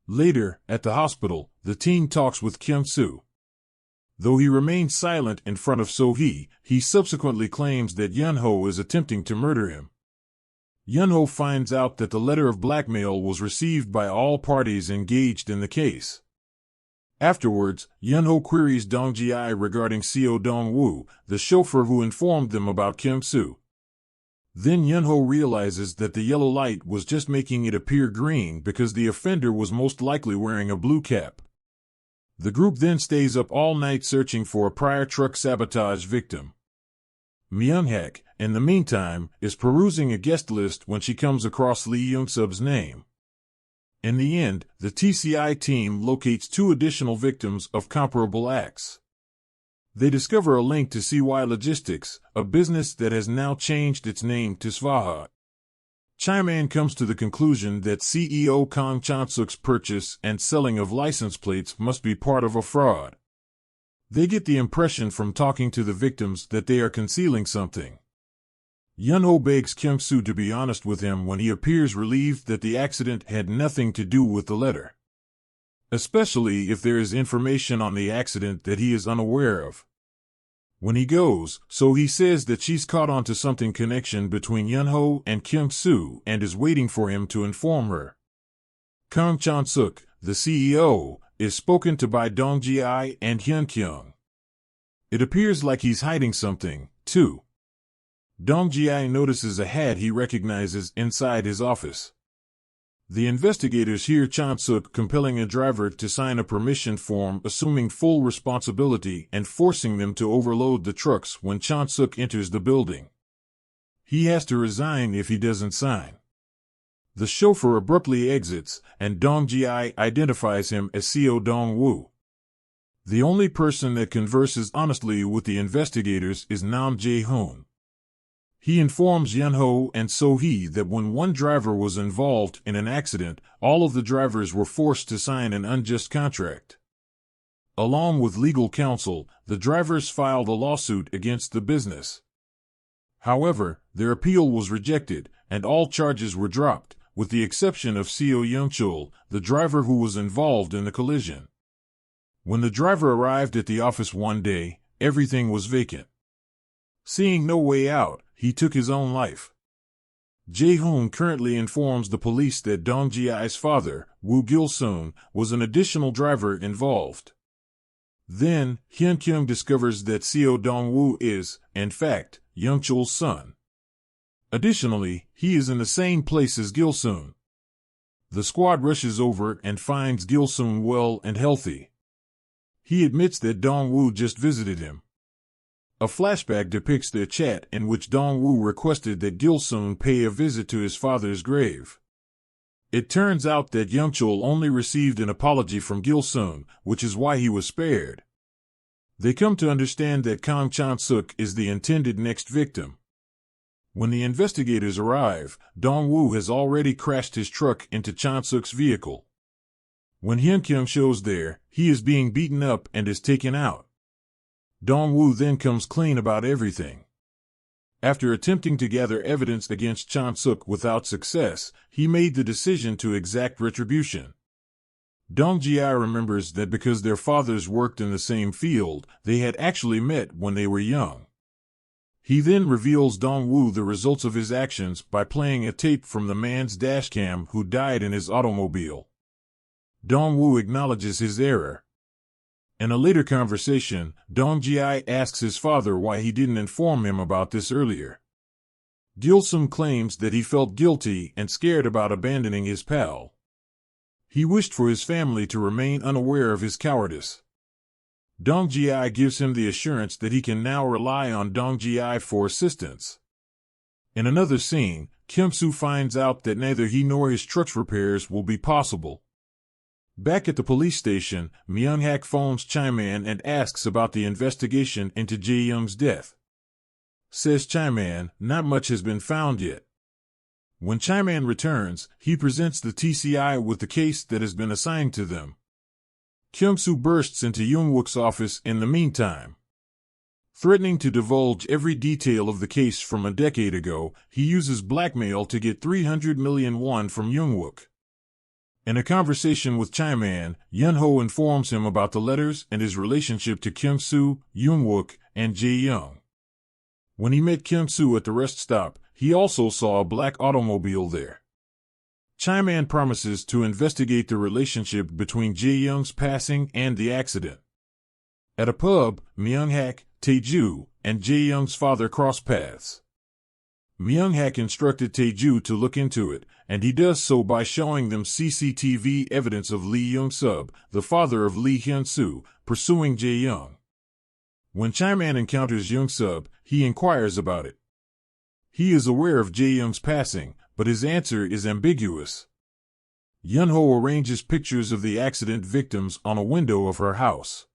Later, at the hospital, the teen talks with Kim-soo. Though he remains silent in front of So-hee, he subsequently claims that Yun-ho is attempting to murder him. Yun-ho finds out that the letter of blackmail was received by all parties engaged in the case. Afterwards, Yun-ho queries Dong-ji regarding Seo Dong-woo, the chauffeur who informed them about Kim-soo. Then Yun-ho realizes that the yellow light was just making it appear green because the offender was most likely wearing a blue cap. The group then stays up all night searching for a prior truck sabotage victim. Myung-hak, in the meantime, is perusing a guest list when she comes across Lee Young-sub's name. In the end, the TCI team locates 2 additional victims of comparable acts. They discover a link to CY Logistics, a business that has now changed its name to Svaha. Chaiman comes to the conclusion that CEO Kang Chan-suk's purchase and selling of license plates must be part of a fraud. They get the impression from talking to the victims that they are concealing something. Yun-ho begs Kim-soo to be honest with him when he appears relieved that the accident had nothing to do with the letter. Especially if there is information on the accident that he is unaware of. When he goes, So-hee says that she's caught on to something connection between Yun-ho and Kim-soo and is waiting for him to inform her. Kang Chan-suk, the CEO, is spoken to by Dong-ji and Hyun-kyung. It appears like he's hiding something, too. Dong-ji notices a hat he recognizes inside his office. The investigators hear Chan-suk compelling a driver to sign a permission form assuming full responsibility and forcing them to overload the trucks when Chan-suk enters the building. He has to resign if he doesn't sign. The chauffeur abruptly exits, and Dong-ji identifies him as Seo Dong-woo. The only person that converses honestly with the investigators is Nam Jae-hoon. He informs Yun-ho and So-hee that when one driver was involved in an accident, all of the drivers were forced to sign an unjust contract. Along with legal counsel, the drivers filed a lawsuit against the business. However, their appeal was rejected, and all charges were dropped, with the exception of Seo Young-chul, the driver who was involved in the collision. When the driver arrived at the office one day, everything was vacant. Seeing no way out, he took his own life. Jae-hoon currently informs the police that Dong-ji-i's father, Woo Gil-sun, was an additional driver involved. Then, Hyun-kyung discovers that Seo Dong-woo is, in fact, Young-chul's son. Additionally, he is in the same place as Gil-sun. The squad rushes over and finds Gil-sun well and healthy. He admits that Dong-woo just visited him. A flashback depicts their chat in which Dong-woo requested that Gil-sun pay a visit to his father's grave. It turns out that Young-chul only received an apology from Gil-sun, which is why he was spared. They come to understand that Kang Chan-suk is the intended next victim. When the investigators arrive, Dong-woo has already crashed his truck into Chan-suk's vehicle. When Hyun-kyung shows there, he is being beaten up and is taken out. Dong-woo then comes clean about everything. After attempting to gather evidence against Chan-suk without success, he made the decision to exact retribution. Dong-ji remembers that because their fathers worked in the same field, they had actually met when they were young. He then reveals Dong-woo the results of his actions by playing a tape from the man's dashcam who died in his automobile. Dong-woo acknowledges his error. In a later conversation, Dong-ji asks his father why he didn't inform him about this earlier. Gil-sun claims that he felt guilty and scared about abandoning his pal. He wished for his family to remain unaware of his cowardice. Dong-ji gives him the assurance that he can now rely on Dong-ji for assistance. In another scene, Kim-soo finds out that neither he nor his truck's repairs will be possible. Back at the police station, Myung-hak phones Chaiman and asks about the investigation into Jae-young's death. Says Chaiman, not much has been found yet. When Chaiman returns, he presents the TCI with the case that has been assigned to them. Kim-soo bursts into Young-wook's office in the meantime. Threatening to divulge every detail of the case from a decade ago, he uses blackmail to get 300 million won from Young-wook. In a conversation with Chaiman, Yun-ho informs him about the letters and his relationship to Kim-soo, Yoon-wook, and Jae-young. When he met Kim-soo at the rest stop, he also saw a black automobile there. Chaiman promises to investigate the relationship between Jae-young's passing and the accident. At a pub, Myung-hak, Tae-ju, and Jae-young's father cross paths. Myung-hak instructed Tae-ju to look into it, and he does so by showing them CCTV evidence of Lee Young-sub, the father of Lee Hyun-soo, pursuing Jae-young. When Chaiman encounters Young-sub, he inquires about it. He is aware of Jae-young's passing, but his answer is ambiguous. Yun-ho arranges pictures of the accident victims on a window of her house.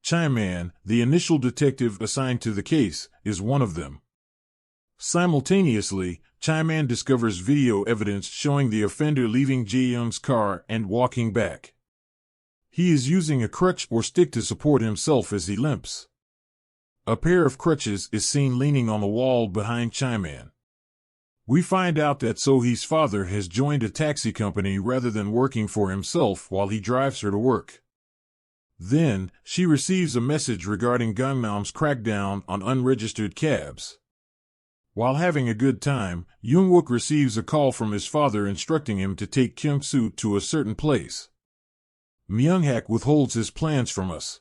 Chaiman, the initial detective assigned to the case, is one of them. Simultaneously, Chaiman discovers video evidence showing the offender leaving Jae-young's car and walking back. He is using a crutch or stick to support himself as he limps. A pair of crutches is seen leaning on the wall behind Chaiman. We find out that So-hee's father has joined a taxi company rather than working for himself while he drives her to work. Then, she receives a message regarding Gangnam's crackdown on unregistered cabs. While having a good time, Yoon-wook receives a call from his father instructing him to take Kim-soo to a certain place. Myung-hak withholds his plans from us.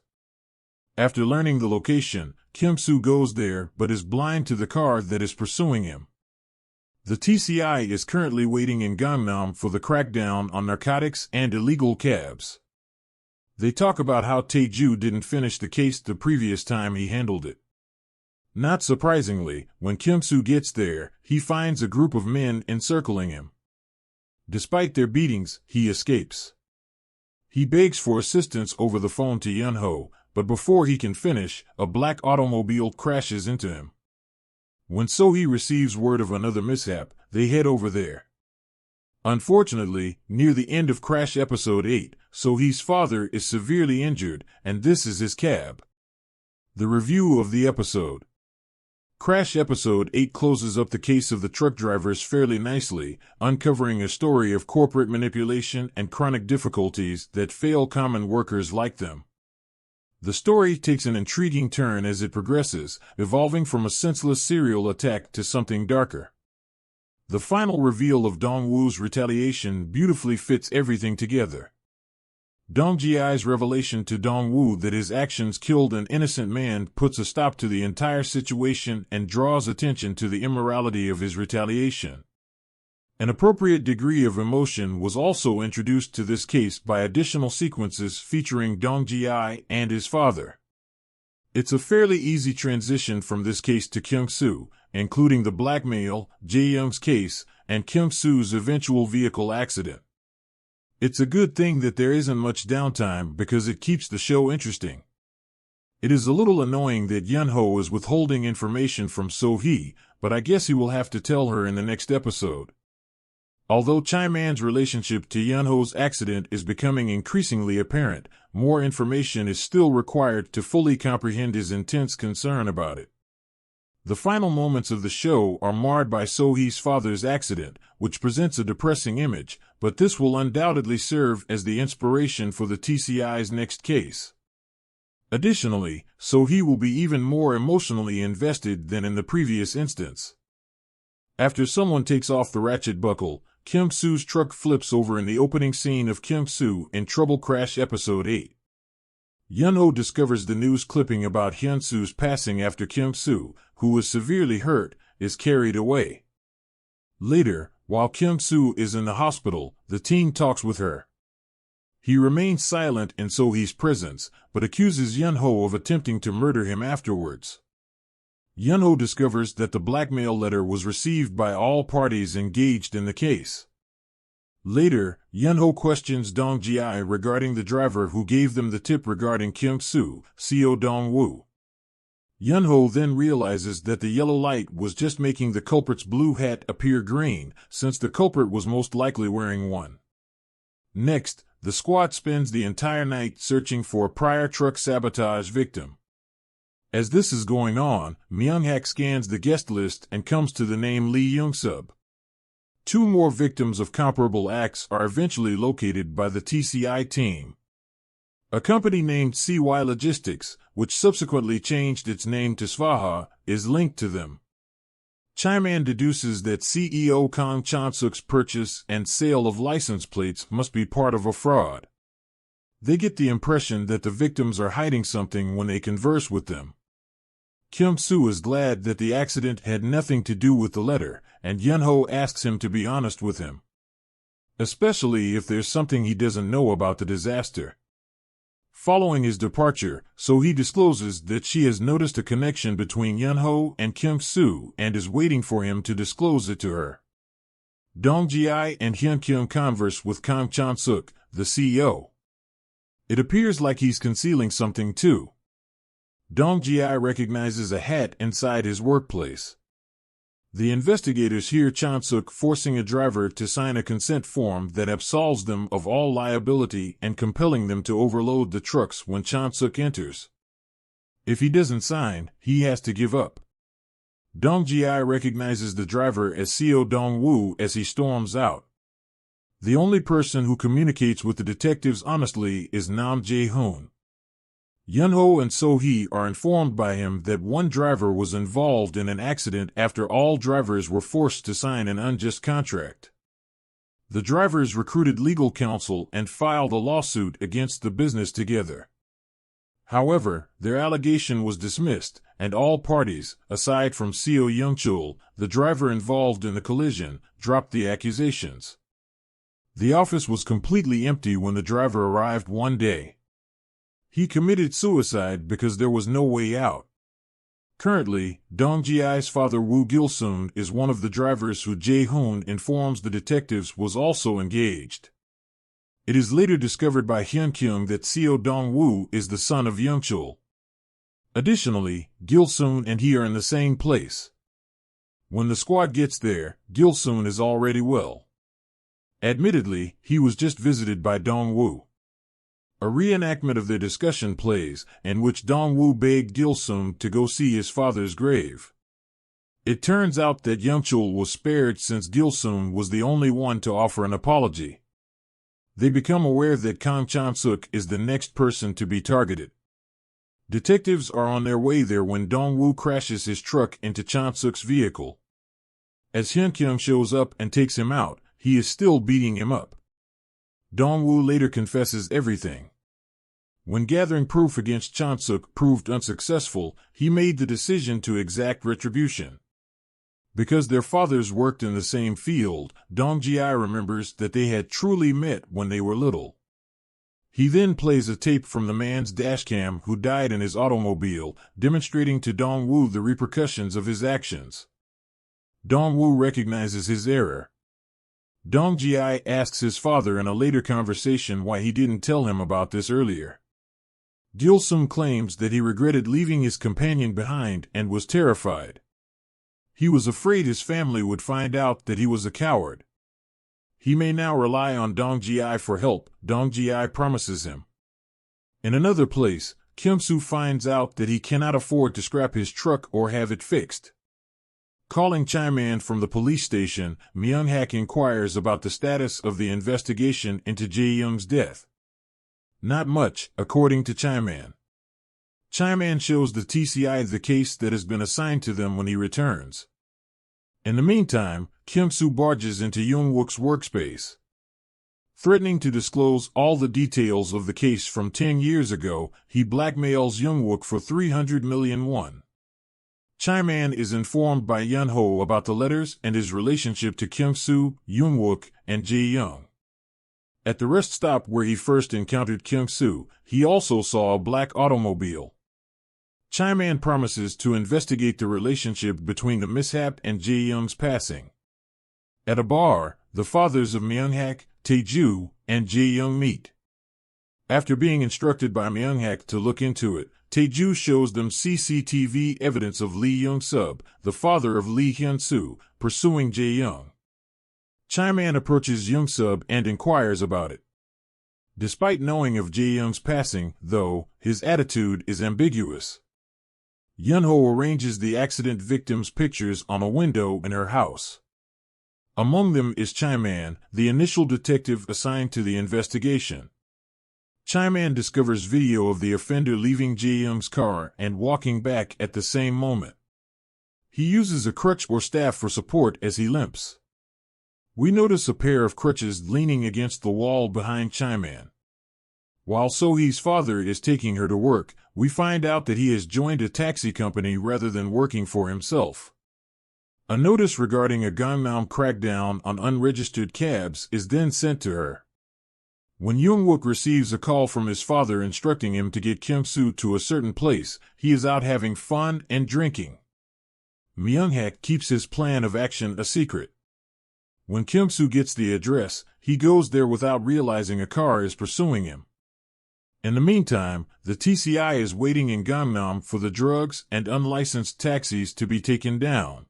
After learning the location, Kim-soo goes there but is blind to the car that is pursuing him. The TCI is currently waiting in Gangnam for the crackdown on narcotics and illegal cabs. They talk about how Tae-ju didn't finish the case the previous time he handled it. Not surprisingly, when Kim-soo gets there, he finds a group of men encircling him. Despite their beatings, he escapes. He begs for assistance over the phone to Yun-ho, but before he can finish, a black automobile crashes into him. When So-hee receives word of another mishap, they head over there. Unfortunately, near the end of Crash Episode 8, So-hee's father is severely injured, and this is his cab. The review of the episode. Crash Episode 8 closes up the case of the truck drivers fairly nicely, uncovering a story of corporate manipulation and chronic difficulties that fail common workers like them. The story takes an intriguing turn as it progresses, evolving from a senseless serial attack to something darker. The final reveal of Dong-woo's retaliation beautifully fits everything together. Dong Ji-ai's revelation to Dong-woo that his actions killed an innocent man puts a stop to the entire situation and draws attention to the immorality of his retaliation. An appropriate degree of emotion was also introduced to this case by additional sequences featuring Dong Ji-ai and his father. It's a fairly easy transition from this case to Kyung-soo, including the blackmail, Jae-young's case, and Kyung-soo's eventual vehicle accident. It's a good thing that there isn't much downtime because it keeps the show interesting. It is a little annoying that Yun-ho is withholding information from So-hee, but I guess he will have to tell her in the next episode. Although Chaiman's relationship to Yun-ho's accident is becoming increasingly apparent, more information is still required to fully comprehend his intense concern about it. The final moments of the show are marred by So-hee's father's accident, which presents a depressing image, but this will undoubtedly serve as the inspiration for the TCI's next case. Additionally, So-hee will be even more emotionally invested than in the previous instance. After someone takes off the ratchet buckle, Kim-soo's truck flips over in the opening scene of Kim-soo in Trouble Crash Episode 8. Yun-ho discovers the news clipping about Hyun-soo's passing after Kim-soo, who was severely hurt, is carried away. Later, while Kim-soo is in the hospital, the teen talks with her. He remains silent in So-hee's presence, but accuses Yun-ho of attempting to murder him afterwards. Yun-ho discovers that the blackmail letter was received by all parties engaged in the case. Later, Yun-ho questions Dong Ji-ai regarding the driver who gave them the tip regarding Kim-soo, Seo Dong-woo. Yun-ho then realizes that the yellow light was just making the culprit's blue hat appear green, since the culprit was most likely wearing one. Next, the squad spends the entire night searching for a prior truck sabotage victim. As this is going on, Myung-hak scans the guest list and comes to the name Lee Young-sub. Two more victims of comparable acts are eventually located by the TCI team. A company named CY Logistics, which subsequently changed its name to Svaha, is linked to them. Chaiman deduces that CEO Kang Chan-suk's purchase and sale of license plates must be part of a fraud. They get the impression that the victims are hiding something when they converse with them. Kim-soo is glad that the accident had nothing to do with the letter, and Yun-ho asks him to be honest with him, especially if there's something he doesn't know about the disaster. Following his departure, So-hee discloses that she has noticed a connection between Yun-ho and Kim-soo and is waiting for him to disclose it to her. Dong-ji and Hyun-kyung converse with Kang Chan-suk, the CEO. It appears like he's concealing something too. Dong-ji recognizes a hat inside his workplace. The investigators hear Chan-suk forcing a driver to sign a consent form that absolves them of all liability and compelling them to overload the trucks when Chan-suk enters. If he doesn't sign, he has to give up. Dong-ji recognizes the driver as Seo Dong-woo as he storms out. The only person who communicates with the detectives honestly is Nam Jae-hoon. Yun-ho and So-hee are informed by him that one driver was involved in an accident after all drivers were forced to sign an unjust contract. The drivers recruited legal counsel and filed a lawsuit against the business together. However, their allegation was dismissed, and all parties, aside from Seo Young-chul, the driver involved in the collision, dropped the accusations. The office was completely empty when the driver arrived one day. He committed suicide because there was no way out. Currently, Dong-ji's father Woo Gil-soon is one of the drivers who Jae-hoon informs the detectives was also engaged. It is later discovered by Hyun-kyung that Seo Dong-woo is the son of Young-chul. Additionally, Gil-soon and he are in the same place. When the squad gets there, Gil-soon is already well. Admittedly, he was just visited by Dong-woo. A reenactment of their discussion plays, in which Dong-woo begged Gil-soon to go see his father's grave. It turns out that Young-chul was spared since Gil-soon was the only one to offer an apology. They become aware that Kang Chan-suk is the next person to be targeted. Detectives are on their way there when Dong-woo crashes his truck into Chan-suk's vehicle. As Hyun-kyung shows up and takes him out, he is still beating him up. Dong-woo later confesses everything. When gathering proof against Chan-suk proved unsuccessful, he made the decision to exact retribution. Because their fathers worked in the same field, Dong-ji remembers that they had truly met when they were little. He then plays a tape from the man's dashcam who died in his automobile, demonstrating to Dong-woo the repercussions of his actions. Dong-woo recognizes his error. Dong-ji asks his father in a later conversation why he didn't tell him about this earlier. Gil-soon claims that he regretted leaving his companion behind and was terrified. He was afraid his family would find out that he was a coward. He may now rely on Dong-ji for help, Dong-ji promises him. In another place, Kim-soo finds out that he cannot afford to scrap his truck or have it fixed. Calling Chaiman from the police station, Myung-hak inquires about the status of the investigation into Jae-young's death. Not much, according to Chaiman. Chaiman shows the TCI the case that has been assigned to them when he returns. In the meantime, Kim-soo barges into Young-wook's workspace. Threatening to disclose all the details of the case from 10 years ago, he blackmails Young-wook for 300 million won. Chaiman is informed by Yun-ho about the letters and his relationship to Kim-soo, Young-wook, and Jae-young. At the rest stop where he first encountered Kim-soo, he also saw a black automobile. Chaiman promises to investigate the relationship between the mishap and Jae-young's passing. At a bar, the fathers of Myung-hak, Tae-ju, and Jae-young meet. After being instructed by Myung-hak to look into it, Tae-ju shows them CCTV evidence of Lee Young-sub, the father of Lee Hyun-soo, pursuing Jae-young. Chaiman approaches Young-sub and inquires about it. Despite knowing of Jae-young's passing, though, his attitude is ambiguous. Yun-ho arranges the accident victim's pictures on a window in her house. Among them is Chaiman, the initial detective assigned to the investigation. Chaiman discovers video of the offender leaving Jae-young's car and walking back at the same moment. He uses a crutch or staff for support as he limps. We notice a pair of crutches leaning against the wall behind Chaiman. While So-hee's father is taking her to work, we find out that he has joined a taxi company rather than working for himself. A notice regarding a Gangnam crackdown on unregistered cabs is then sent to her. When Young-wook receives a call from his father instructing him to get Kyung-soo to a certain place, he is out having fun and drinking. Myung-hak keeps his plan of action a secret. When Kyung-soo gets the address, he goes there without realizing a car is pursuing him. In the meantime, the TCI is waiting in Gangnam for the drugs and unlicensed taxis to be taken down.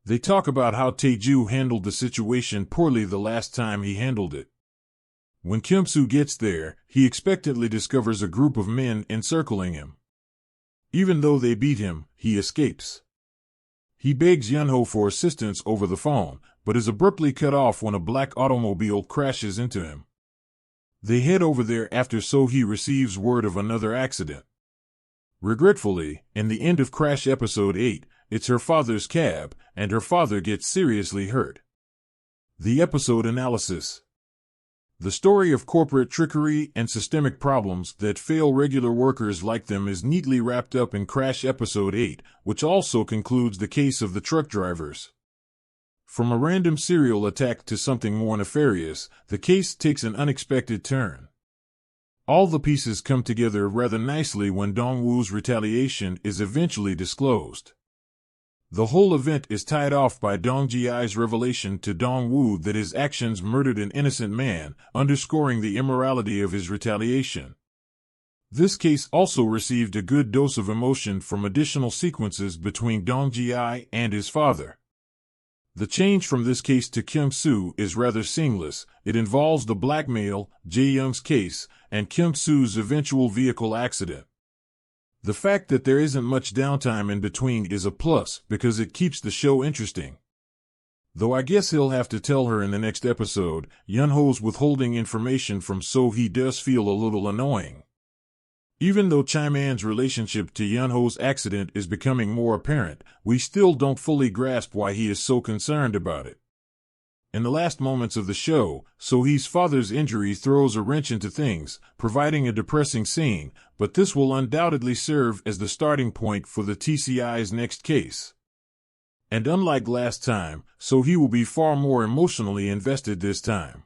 They talk about how Tae-ju handled the situation poorly the last time he handled it. When Kyung-soo gets there, he expectantly discovers a group of men encircling him. Even though they beat him, he escapes. He begs Yun-ho for assistance over the phone, but is abruptly cut off when a black automobile crashes into him. They head over there after So-hee receives word of another accident. Regretfully, in the end of Crash Episode 8, it's her father's cab, and her father gets seriously hurt. The episode analysis. The story of corporate trickery and systemic problems that fail regular workers like them is neatly wrapped up in Crash Episode 8, which also concludes the case of the truck drivers. From a random serial attack to something more nefarious, the case takes an unexpected turn. All the pieces come together rather nicely when Dong-woo's retaliation is eventually disclosed. The whole event is tied off by Dong Ji-ai's revelation to Dong-woo that his actions murdered an innocent man, underscoring the immorality of his retaliation. This case also received a good dose of emotion from additional sequences between Dong Ji-ai and his father. The change from this case to Kyung-soo is rather seamless. It involves the blackmail, Jae-young's case, and Kyung-soo's eventual vehicle accident. The fact that there isn't much downtime in between is a plus because it keeps the show interesting. Though I guess he'll have to tell her in the next episode, Yun-ho's withholding information from So-hee does feel a little annoying. Even though Chaiman's relationship to Yun-ho's accident is becoming more apparent, we still don't fully grasp why he is so concerned about it. In the last moments of the show, So-hee's father's injury throws a wrench into things, providing a depressing scene, but this will undoubtedly serve as the starting point for the TCI's next case. And unlike last time, So-hee will be far more emotionally invested this time.